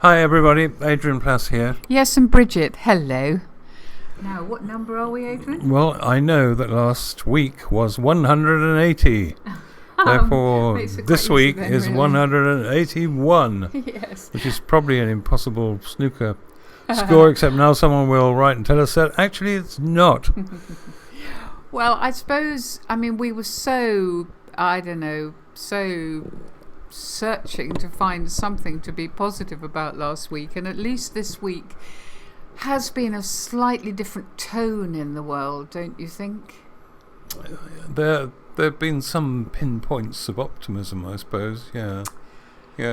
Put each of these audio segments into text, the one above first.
Hi everybody, Adrian Plass here. Yes, and Bridget, hello. Now, what number are we, Adrian? Well, I know that last week was 180. Therefore, this week is really. 181. Yes. Which is probably an impossible snooker score, except now someone will write and tell us that actually it's not. Well, I suppose, we were so searching to find something to be positive about last week, and at least this week has been a slightly different tone in the world, don't you think? There have been some pinpoints of optimism, I suppose, yeah,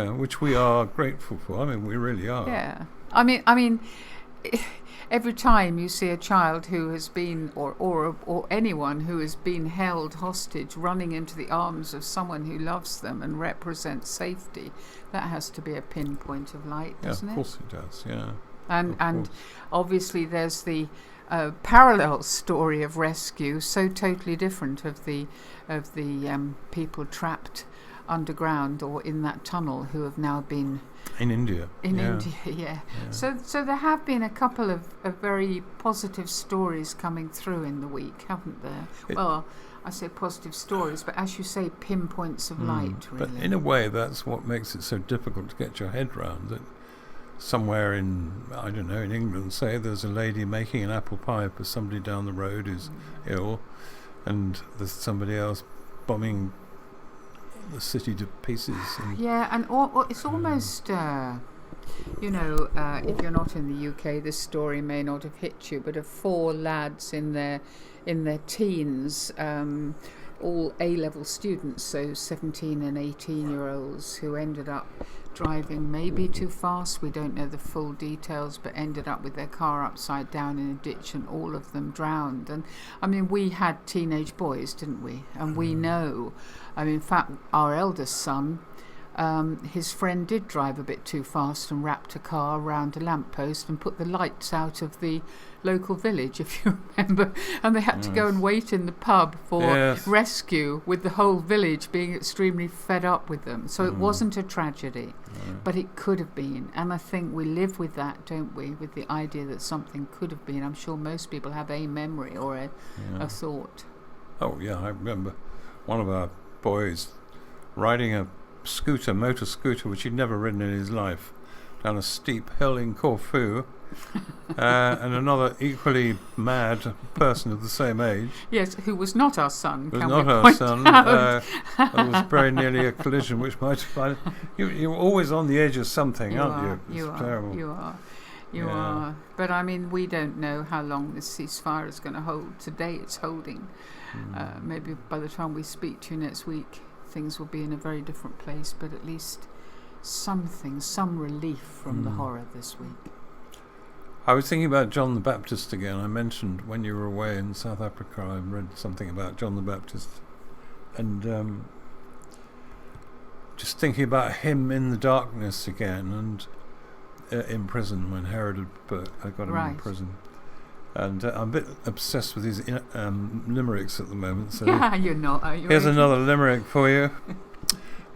which we are grateful for. We really are. Yeah. Every time you see a child who has been, or anyone who has been held hostage, running into the arms of someone who loves them and represents safety, that has to be a pinpoint of light, doesn't it? Yeah, of course it does, yeah. And obviously there's the parallel story of rescue, so totally different of the people trapped underground or in that tunnel who have now been in India. Yeah. So there have been a couple of very positive stories coming through in the week, haven't there? Well, I say positive stories, but as you say, pinpoints of light, really. But in a way, that's what makes it so difficult to get your head round. That somewhere in England, say, there's a lady making an apple pie for somebody down the road who's ill, and there's somebody else bombing the city to pieces. And it's almost, if you're not in the UK, this story may not have hit you, but of 4 lads in their teens, all A-level students, so 17 and 18-year-olds, who ended up driving maybe too fast, we don't know the full details, but ended up with their car upside down in a ditch, and all of them drowned. And we had teenage boys, didn't we? And we know, in fact, our eldest son, his friend did drive a bit too fast and wrapped a car around a lamppost and put the lights out of the local village, if you remember, and they had to go and wait in the pub for rescue, with the whole village being extremely fed up with them. So it wasn't a tragedy, but it could have been, and I think we live with that, don't we, with the idea that something could have been. I'm sure most people have a memory or a thought. Oh yeah, I remember one of our boys riding a motor scooter, which he'd never ridden in his life, down a steep hill in Corfu, and another equally mad person of the same age. Yes, who was not our son. It was very nearly a collision, which might have... You're always on the edge of something, aren't you? It's terrible. You are. But we don't know how long this ceasefire is going to hold. Today it's holding. Maybe by the time we speak to you next week, things will be in a very different place, but at least some relief from the horror this week. I was thinking about John the Baptist again. I mentioned when you were away in South Africa, I read something about John the Baptist, and just thinking about him in the darkness again, and in prison when Herod had got him in prison. And I'm a bit obsessed with his limericks at the moment. So you're not, are you? Here's another limerick for you.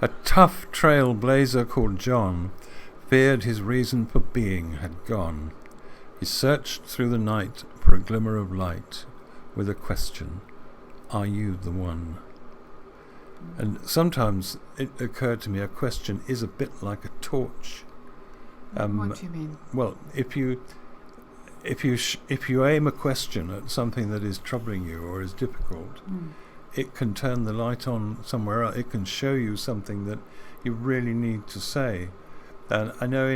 A tough trailblazer called John feared his reason for being had gone. He searched through the night for a glimmer of light with a question, are you the one? And sometimes it occurred to me a question is a bit like a torch. What do you mean? Well, if you aim a question at something that is troubling you or is difficult, it can turn the light on somewhere else. It can show you something that you really need to say. And I know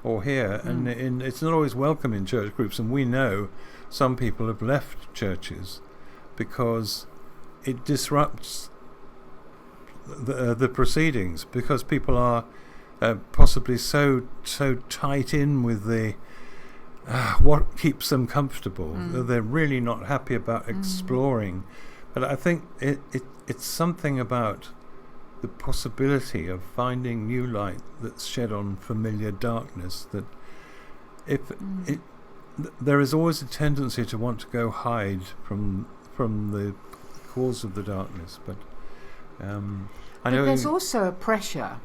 or hear, and it's not always welcome in church groups. And we know some people have left churches because it disrupts the proceedings, because people are possibly so tight in with the what keeps them comfortable. They're really not happy about exploring. But I think it's something about the possibility of finding new light that's shed on familiar darkness, that there is always a tendency to want to go hide from the cause of the darkness. But I know there's also a pressure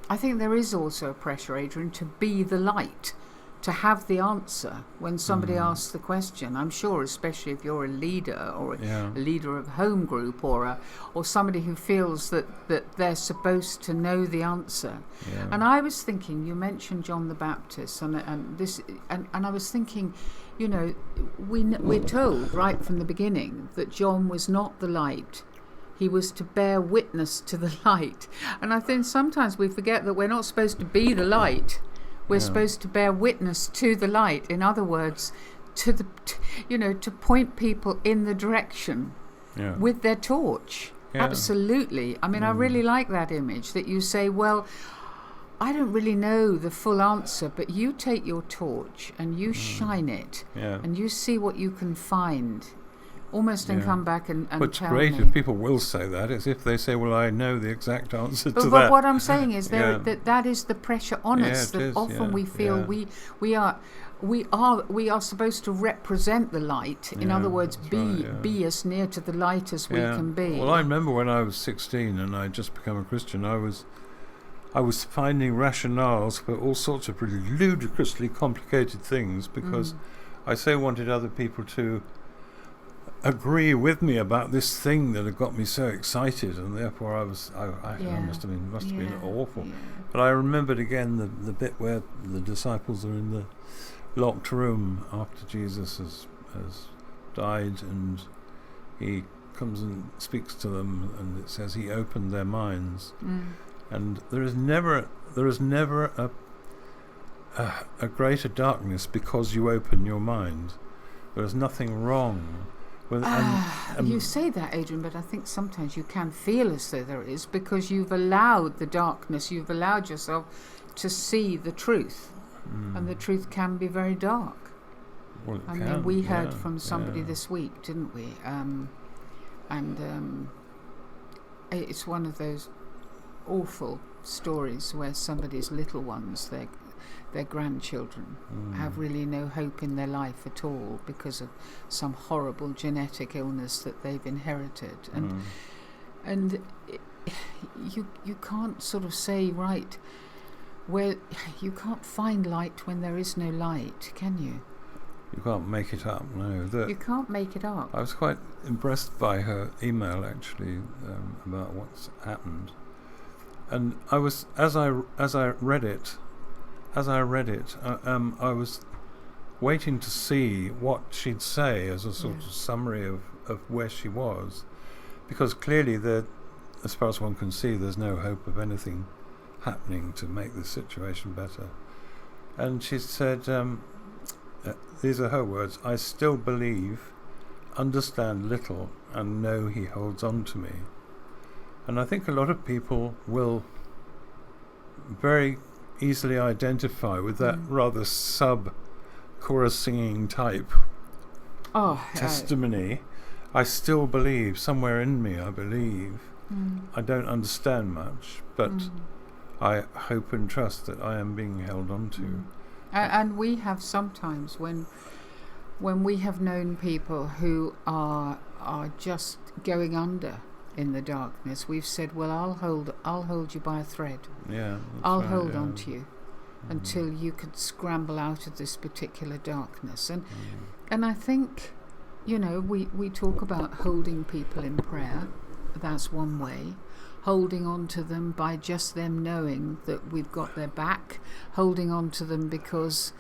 I think there is also a pressure, Adrian, to be the light, to have the answer when somebody asks the question. I'm sure, especially if you're a leader or a leader of a home group or somebody who feels that they're supposed to know the answer. Yeah. And I was thinking, you mentioned John the Baptist, and I was thinking, you know, we're told right from the beginning that John was not the light. He was to bear witness to the light. And I think sometimes we forget that we're not supposed to be the light. We're supposed to bear witness to the light. In other words, to point people in the direction with their torch. Yeah. Absolutely. I mean, I really like that image that you say, well, I don't really know the full answer, but you take your torch and you shine it and you see what you can find. Almost and come back and What's tell great me. if people will say that is if they say, well, I know the exact answer to that. But what I'm saying is that is the pressure on us, that often we feel we are supposed to represent the light. In other words, be as near to the light as we can be. Well, I remember when I was 16 and I had just become a Christian, I was finding rationales for all sorts of pretty ludicrously complicated things because I so wanted other people to agree with me about this thing that had got me so excited, and therefore I must have been awful. But I remembered again the bit where the disciples are in the locked room after Jesus has died, and he comes and speaks to them, and it says he opened their minds. And there is never a greater darkness because you open your mind. There is nothing wrong. You say that, Adrian, but I think sometimes you can feel as though there is, because you've allowed the darkness, you've allowed yourself to see the truth, and the truth can be very dark. Well, I mean, we heard from somebody this week, didn't we? It's one of those awful stories where somebody's little ones, their grandchildren, have really no hope in their life at all because of some horrible genetic illness that they've inherited, and you can't sort of say where you can't find light when there is no light, can you? You can't make it up. No, you can't make it up. I was quite impressed by her email actually about what's happened, and I was as I read it. I was waiting to see what she'd say as a sort of summary of where she was, because clearly as far as one can see, there's no hope of anything happening to make this situation better. And she said, these are her words, "I still believe, understand little, and know he holds on to me." And I think a lot of people will very easily identify with that rather sub-chorus singing type testimony. I still believe, somewhere in me I believe. I don't understand much, but I hope and trust that I am being held on to. And we have sometimes, when we have known people who are just going under in the darkness, we've said, well, I'll hold you by a thread. I'll hold on to you until you can scramble out of this particular darkness. And I think, we talk about holding people in prayer. That's one way. Holding on to them by just them knowing that we've got their back. Holding on to them because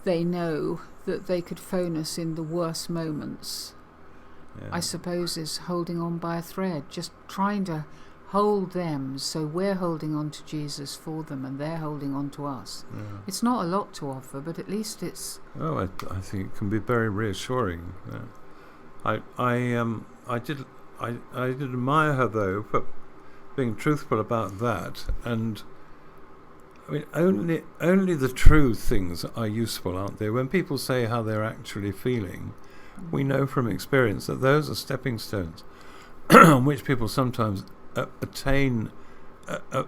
they know that they could phone us in the worst moments. I suppose is holding on by a thread, just trying to hold them so we're holding on to Jesus for them and they're holding on to us. It's not a lot to offer, but at least it's... Oh, I think it can be very reassuring. I did admire her though for being truthful about that, and I mean only the true things are useful, aren't they? When people say how they're actually feeling, we know from experience that those are stepping stones on which people sometimes attain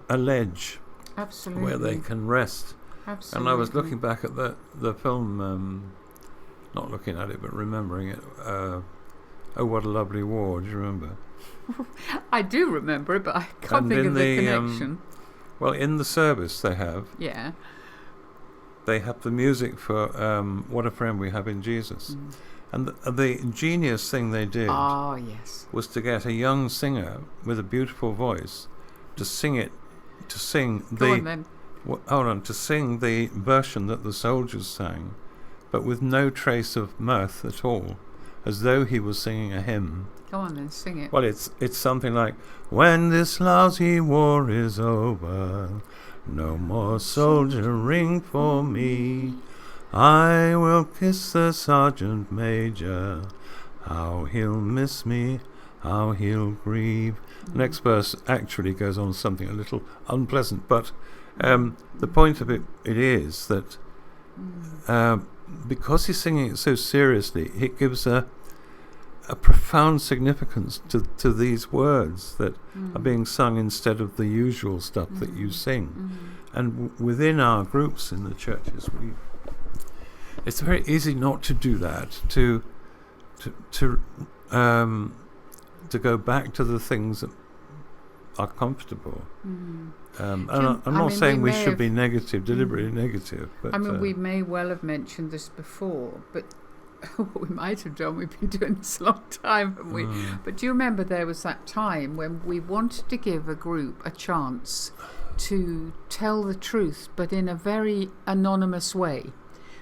a ledge. Absolutely. Where they can rest. Absolutely. And I was looking back at the film, not looking at it but remembering it. Oh, What a Lovely War. Do you remember? I do remember it, but I can't think of the connection. Well, in the service they have Yeah. the music for What a Friend We Have in Jesus. Mm. And the ingenious thing they did Oh, yes. was to get a young singer with a beautiful voice to sing Go on then. to sing the version that the soldiers sang, but with no trace of mirth at all, as though he was singing a hymn. Go on then, sing it. Well, it's something like, when this lousy war is over, no more soldiering for me. I will kiss the sergeant major. How he'll miss me, how he'll grieve. Next verse actually goes on something a little unpleasant, but the point of it is that because he's singing it so seriously, it gives a profound significance to these words that are being sung instead of the usual stuff that you sing. And within our groups in the churches, it's very easy not to do that, to go back to the things that are comfortable. And I'm not saying we should be negative, deliberately negative. But I mean, we may well have mentioned this before, but what we might have done, we've been doing this a long time, haven't we? But do you remember there was that time when we wanted to give a group a chance to tell the truth, but in a very anonymous way?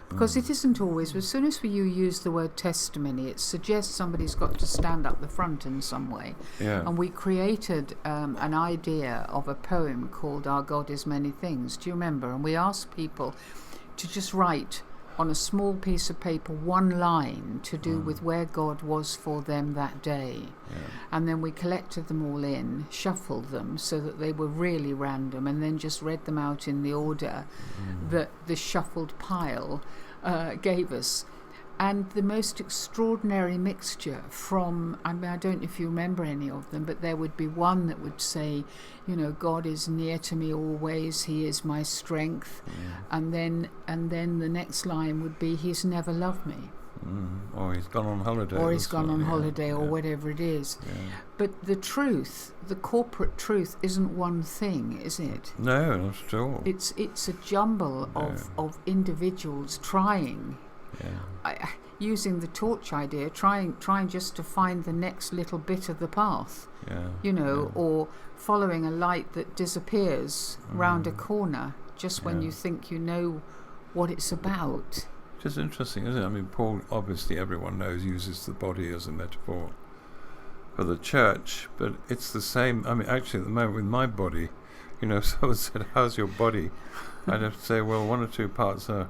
Because it isn't always, as soon as you use the word testimony, it suggests somebody's got to stand up the front in some way. Yeah. And we created an idea of a poem called Our God is Many Things. Do you remember? And we asked people to just write on a small piece of paper one line to do with where God was for them that day. Yeah. And then we collected them all in, shuffled them so that they were really random, and then just read them out in the order that the shuffled pile gave us. And the most extraordinary mixture from, I mean, I don't know if you remember any of them, but there would be one that would say, you know, God is near to me always, he is my strength. And then the next line would be, he's never loved me. Or he's gone on holiday. Or he's gone on holiday, or whatever it is. Yeah. But the truth, the corporate truth, isn't one thing, is it? No, not at all. It's a jumble of individuals trying. Using the torch idea, trying just to find the next little bit of the path, or following a light that disappears round a corner just when you think you know what it's about. Which is interesting, isn't it? I mean, Paul, obviously everyone knows, uses the body as a metaphor for the church, but it's the same. I mean, actually at the moment with my body, you know, if someone said, how's your body? I'd have to say, well, one or two parts are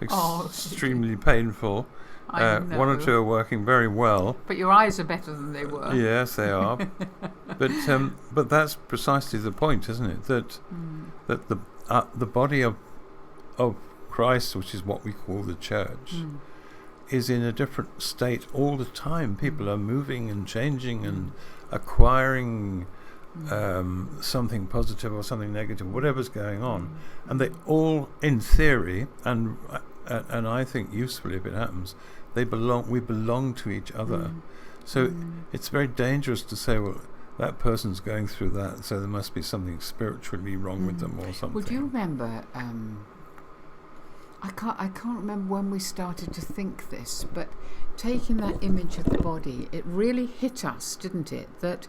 extremely painful. One or two are working very well. But your eyes are better than they were. Yes, they are. But that's precisely the point, isn't it? That the body of Christ, which is what we call the church, is in a different state all the time. People are moving and changing and acquiring something positive or something negative, whatever's going on, and they all, in theory, and I think usefully if it happens, we belong to each other. So it's very dangerous to say, well, that person's going through that, so there must be something spiritually wrong with them or something. Well, do you remember? I can't remember when we started to think this, but taking that image of the body, it really hit us, didn't it? That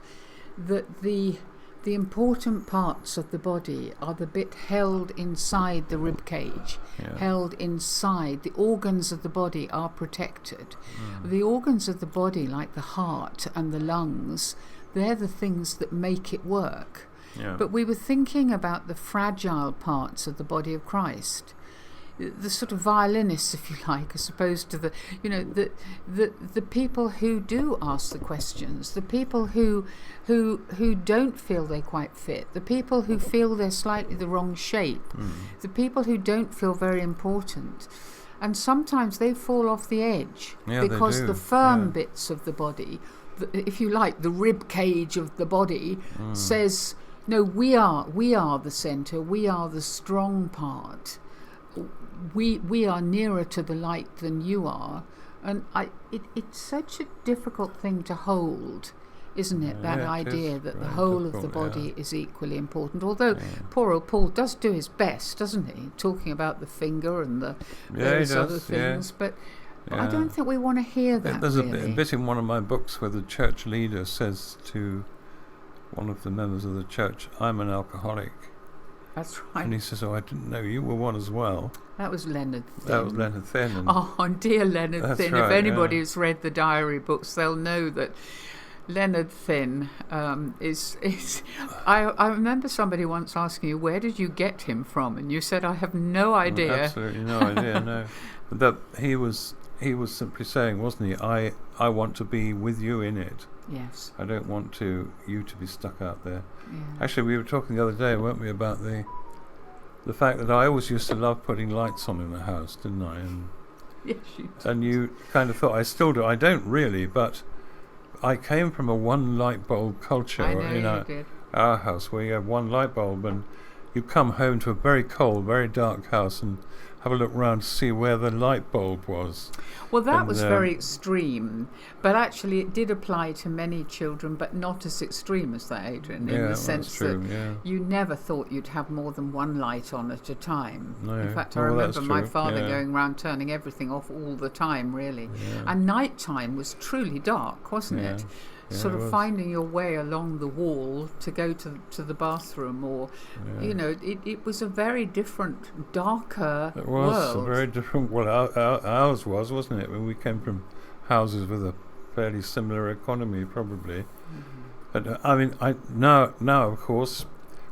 the important parts of the body are the bit held inside the rib cage, held inside. The organs of the body are protected. The organs of the body, like the heart and the lungs, they're the things that make it work. But we were thinking about the fragile parts of the body of Christ, the sort of violinists, if you like, as opposed to the people who do ask the questions, the people who don't feel they're quite fit, the people who feel they're slightly the wrong shape, the people who don't feel very important. And sometimes they fall off the edge because the firm bits of the body, if you like, the rib cage of the body, says, no, we are the centre, we are the strong part. We are nearer to the light than you are, and it's such a difficult thing to hold isn't it? That idea that the whole of the body is equally important. Although poor old Paul does do his best, doesn't he? Talking about the finger and those other things. But I don't think we want to hear that. There's really. a bit in one of my books where the church leader says to one of the members of the church, "I'm an alcoholic." That's right. And he says, "Oh, I didn't know you were one as well." That was Leonard Thin. That was Leonard Thin. And dear Leonard Thin. Right, if anybody's read the diary books, they'll know that Leonard Thin is. I remember somebody once asking you, "Where did you get him from?" And you said, "I have no idea." Absolutely no idea. No, but that he was simply saying, wasn't he? I want to be with you in it. Yes. I don't want you to be stuck out there. Yeah. Actually, we were talking the other day, weren't we, about the fact that I always used to love putting lights on in the house, didn't I? And Yes, you did. and you kind of thought, I still do. I don't really, but I came from a one light bulb culture I know in you did. our house, where you have one light bulb, and you come home to a very cold, very dark house and have a look round to see where the light bulb was. Well, that was very extreme, but actually it did apply to many children, but not as extreme as that, Adrian, in the sense that you never thought you'd have more than one light on at a time. No. In fact, I Well, remember that's my true. father going around turning everything off all the time, really. And night time was truly dark, wasn't it? Sort of finding your way along the wall to go to the bathroom, or it was a very different, darker It was world. a very different. Well, ours was, wasn't it? When we came from houses with a fairly similar economy, probably. But I mean, now of course,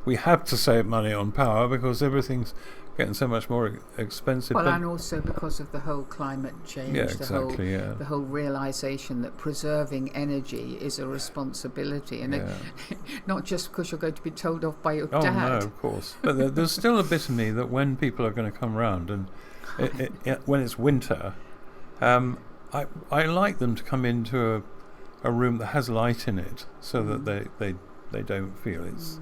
we have to save money on power because everything's getting so much more expensive. Well, and also because of the whole climate change, the whole realisation that preserving energy is a responsibility, and not just because you're going to be told off by your dad. Oh no, of course. But there's still a bit of me that when people are going to come round, and when it's winter, I like them to come into a room that has light in it, so that they don't feel it's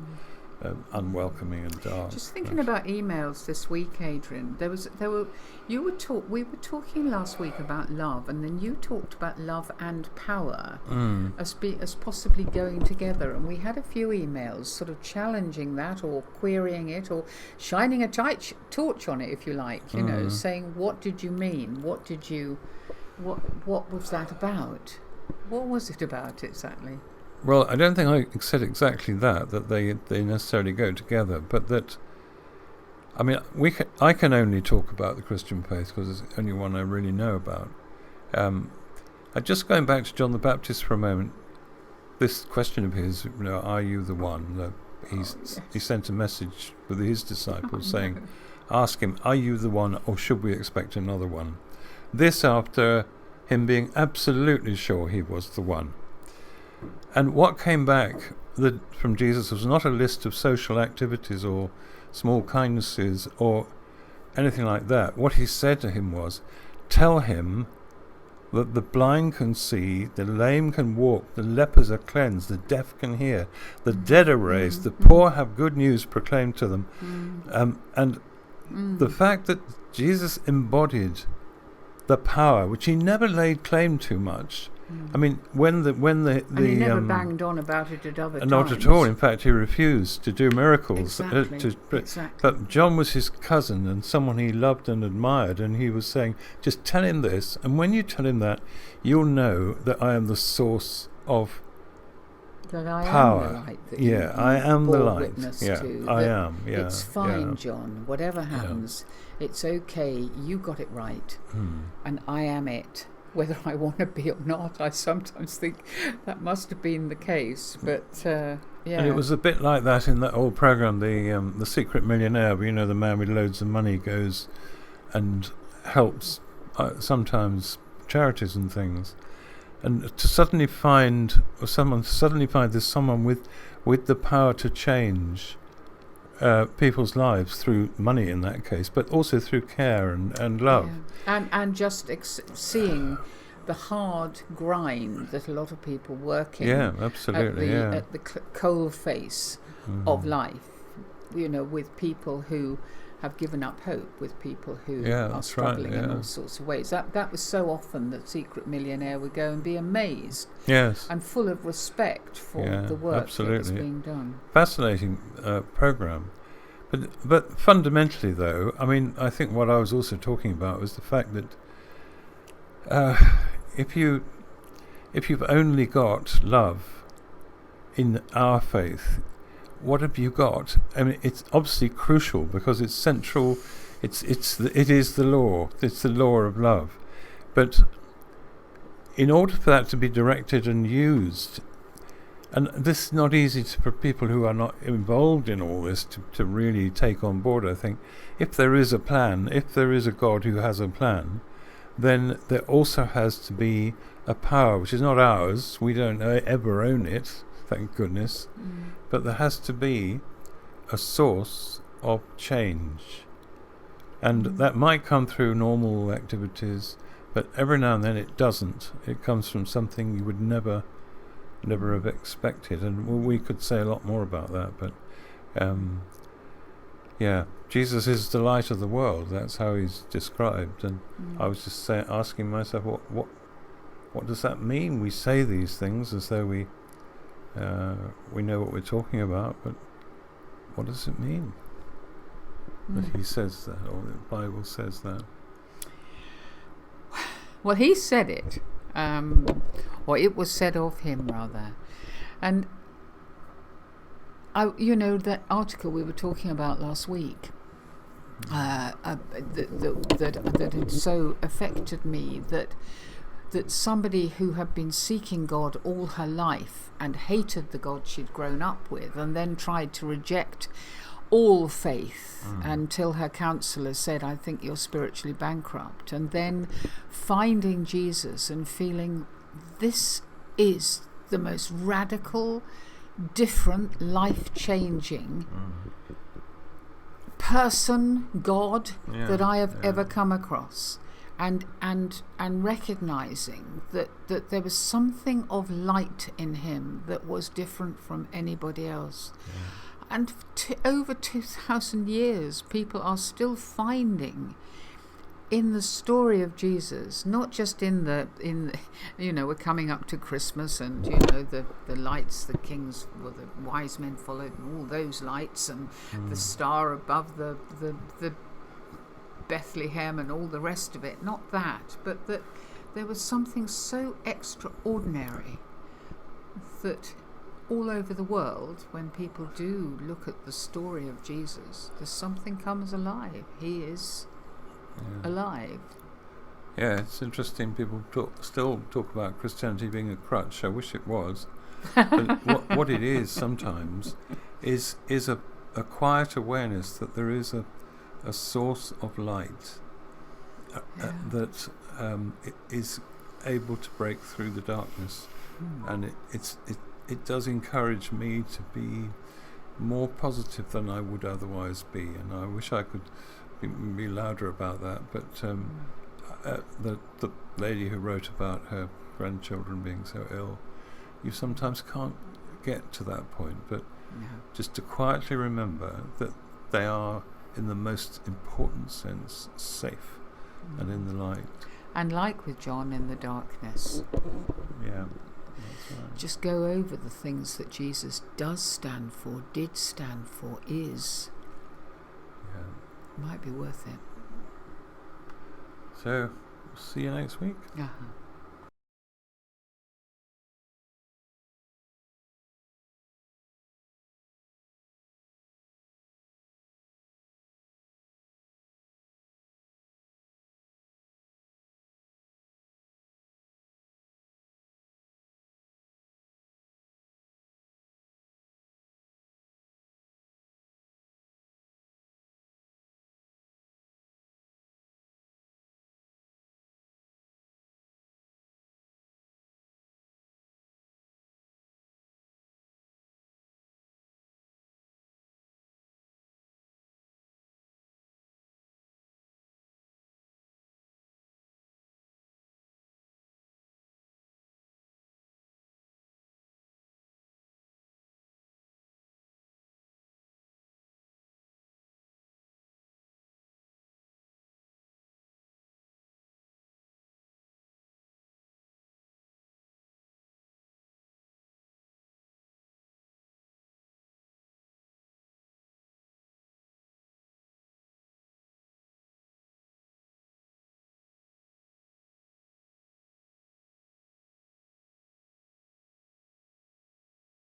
unwelcoming and dark. Just thinking about emails this week, Adrian. We were talking last week about love, and then you talked about love and power as possibly going together. And we had a few emails sort of challenging that, or querying it, or shining a torch on it, if you like. Saying, what did you mean? What was that about? What was it about exactly? Well, I don't think I said exactly that they necessarily go together, but that, I mean, I can only talk about the Christian faith because it's the only one I really know about. Just going back to John the Baptist for a moment, this question of his, are you the one? He sent a message with his disciples saying, ask him, are you the one, or should we expect another one? This after him being absolutely sure he was the one. And what came back from Jesus was not a list of social activities or small kindnesses or anything like that. What he said to him was, tell him that the blind can see, the lame can walk, the lepers are cleansed, the deaf can hear, the dead are raised, the poor have good news proclaimed to them. And the fact that Jesus embodied the power, which he never laid claim to much. I mean, when the and he never banged on about it at other times. Not at all. In fact, he refused to do miracles. Exactly. But John was his cousin and someone he loved and admired, and he was saying, just tell him this, and when you tell him that, you'll know that I am the source of that I power. Am the light that I am the light. Witness to, I am. Yeah, it's fine, John. Whatever happens, it's okay. You got it right, and I am it. Whether I want to be or not, I sometimes think that must have been the case. But And it was a bit like that in that old program, the Secret Millionaire, where the man with loads of money goes and helps sometimes charities and things, and to suddenly find there's someone with the power to change people's lives through money in that case, but also through care and love. And just seeing the hard grind that a lot of people work in. Absolutely. At the coal face of life, with people who have given up hope with people who Yeah, are that's struggling right, in yeah. all sorts of ways. That was so often that Secret Millionaire would go and be amazed Yes. and full of respect for Yeah, the work that was absolutely. being done. Fascinating program. But fundamentally, though, I mean, I think what I was also talking about was the fact that if you've only got love in our faith, what have you got? I mean, it's obviously crucial because it's central. It is the law. It's the law of love. But in order for that to be directed and used, and this is not easy for people who are not involved in all this to really take on board, I think. If there is a plan, if there is a God who has a plan, then there also has to be a power, which is not ours. We don't ever own it, thank goodness. But there has to be a source of change. And that might come through normal activities, but every now and then it doesn't. It comes from something you would never have expected. And we could say a lot more about that, but yeah, Jesus is the light of the world. That's how he's described. And I was just asking myself, what does that mean? We say these things as though we know what we're talking about, but what does it mean that he says that, or the Bible says that? Well, he said it, or it was said of him, rather. And that article we were talking about last week, that had so affected me, that somebody who had been seeking God all her life and hated the God she'd grown up with, and then tried to reject all faith until her counsellor said, I think you're spiritually bankrupt, and then finding Jesus and feeling this is the most radical, different, life-changing person, God, that I have ever come across. And recognizing that there was something of light in him that was different from anybody else. And over 2,000 years, people are still finding in the story of Jesus, not just in we're coming up to Christmas, and the lights, the kings, the wise men followed, and all those lights, and the star above the Bethlehem and all the rest of it. Not that, but that there was something so extraordinary that all over the world, when people do look at the story of Jesus, there's something comes alive. He is alive. Yeah, it's interesting. People still talk about Christianity being a crutch. I wish it was. But what it is sometimes is a quiet awareness that there is a source of light that it is able to break through the darkness, and it does encourage me to be more positive than I would otherwise be, and I wish I could be louder about that. But the lady who wrote about her grandchildren being so ill, you sometimes can't get to that point, but just to quietly remember that they are, in the most important sense, safe and in the light. And like with John, in the darkness. Yeah, that's right. Just go over the things that Jesus does stand for, did stand for, is. Yeah. Might be worth it. So, see you next week. Uh-huh.